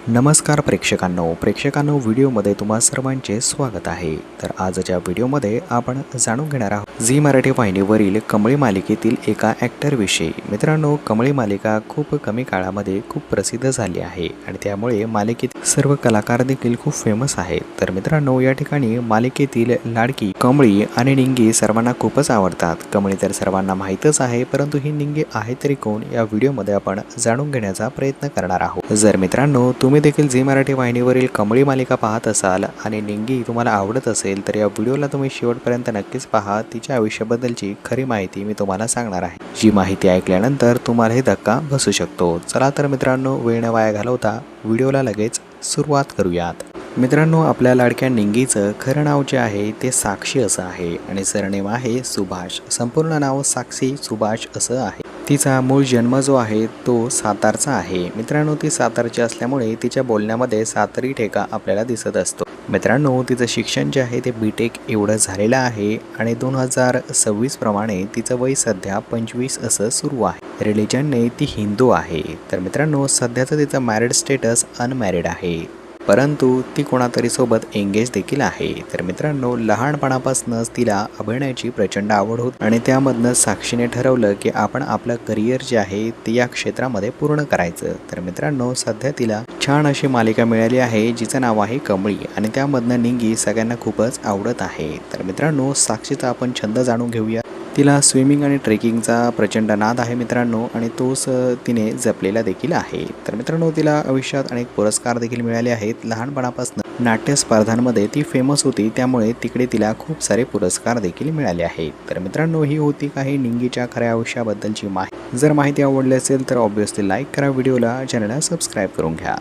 नमस्कार प्रेक्षकांनो व्हिडिओमध्ये तुम्हा सर्वांचे स्वागत आहे। तर आजच्या व्हिडिओमध्ये आपण जाणून घेणार आहोत झी मराठी वाहिनीवरील कमळी मालिकेतील एका ॲक्टर विषयी। मित्रांनो, कमळी मालिका खूप कमी काळामध्ये खूप प्रसिद्ध झाली आहे आणि त्यामुळे मालिकेतील सर्व कलाकार देखील खूप फेमस आहेत। तर मित्रांनो, या ठिकाणी मालिकेतील लाडकी कमळी आणि निंगी सर्वांना खूपच आवडतात। कमळी तर सर्वांना माहीतच आहे, परंतु ही निंगी आहे तरी कोण या व्हिडिओमध्ये आपण जाणून घेण्याचा प्रयत्न करणार आहोत। जर मित्रांनो तुम्ही देखील झी मराठी वाहिनीवरील कमळी मालिका पाहत असाल आणि निंगी तुम्हाला आवडत असेल तर या व्हिडिओला तुम्ही शेवटपर्यंत नक्कीच पहा। तिच्या आयुष्याबद्दलची खरी माहिती मी तुम्हाला सांगणार आहे, जी माहिती ऐकल्यानंतर तुम्हालाही धक्का बसू शकतो। चला तर मित्रांनो, वेळ न वाया घालवता व्हिडिओला लगेच सुरुवात करूयात। मित्रांनो, आपल्या लाडक्या निंगीचं खरं नाव जे आहे ते साक्षी असं आहे आणि सरनेम आहे सुभाष। संपूर्ण नाव साक्षी सुभाष असं आहे। तिचा मूळ जन्म जो आहे तो सातारचा आहे। मित्रांनो, ती सातारची असल्यामुळे तिच्या बोलण्यामध्ये सातारी ठेका आपल्याला दिसत असतो। मित्रांनो, तिचं शिक्षण जे आहे ते बीटेक एवढं झालेलं आहे आणि 2026 प्रमाणे तिचं वय सध्या 25 असं सुरू आहे। रिलिजनने ती हिंदू आहे। तर मित्रांनो, सध्याचं तिचं मॅरिड स्टेटस अनमॅरिड आहे, परंतु ती कोणातरी सोबत एंगेज देखील आहे। तर मित्रांनो, लहानपणापासूनच तिला अभिनयाची प्रचंड आवड होती आणि त्यामधनं साक्षीने ठरवलं की आपण आपलं करिअर जे आहे ते या क्षेत्रामध्ये पूर्ण करायचं। तर मित्रांनो, सध्या तिला छान अशी मालिका मिळाली आहे जिचं नाव आहे कमळी आणि त्यामधनं निंगी सगळ्यांना खूपच आवडत आहे। तर मित्रांनो, साक्षीचा आपण छंद जाणून घेऊया। तिला स्विमिंग आणि ट्रेकिंगचा प्रचंड नाद आहे मित्रांनो, आणि तोच तिने जपलेला देखील आहे। तर मित्रांनो, तिला आयुष्यात अनेक पुरस्कार देखील मिळाले आहेत। लहानपणापासून नाट्य स्पर्धांमध्ये ती फेमस होती, त्यामुळे तिकडे तिला खूप सारे पुरस्कार देखील मिळाले आहेत। तर मित्रांनो, ही होती काही निंगीच्या खऱ्या आयुष्याबद्दलची माहिती। जर माहिती आवडली असेल तर ऑब्व्हियसली लाईक करा व्हिडिओला, चॅनलला सबस्क्राईब करून घ्या।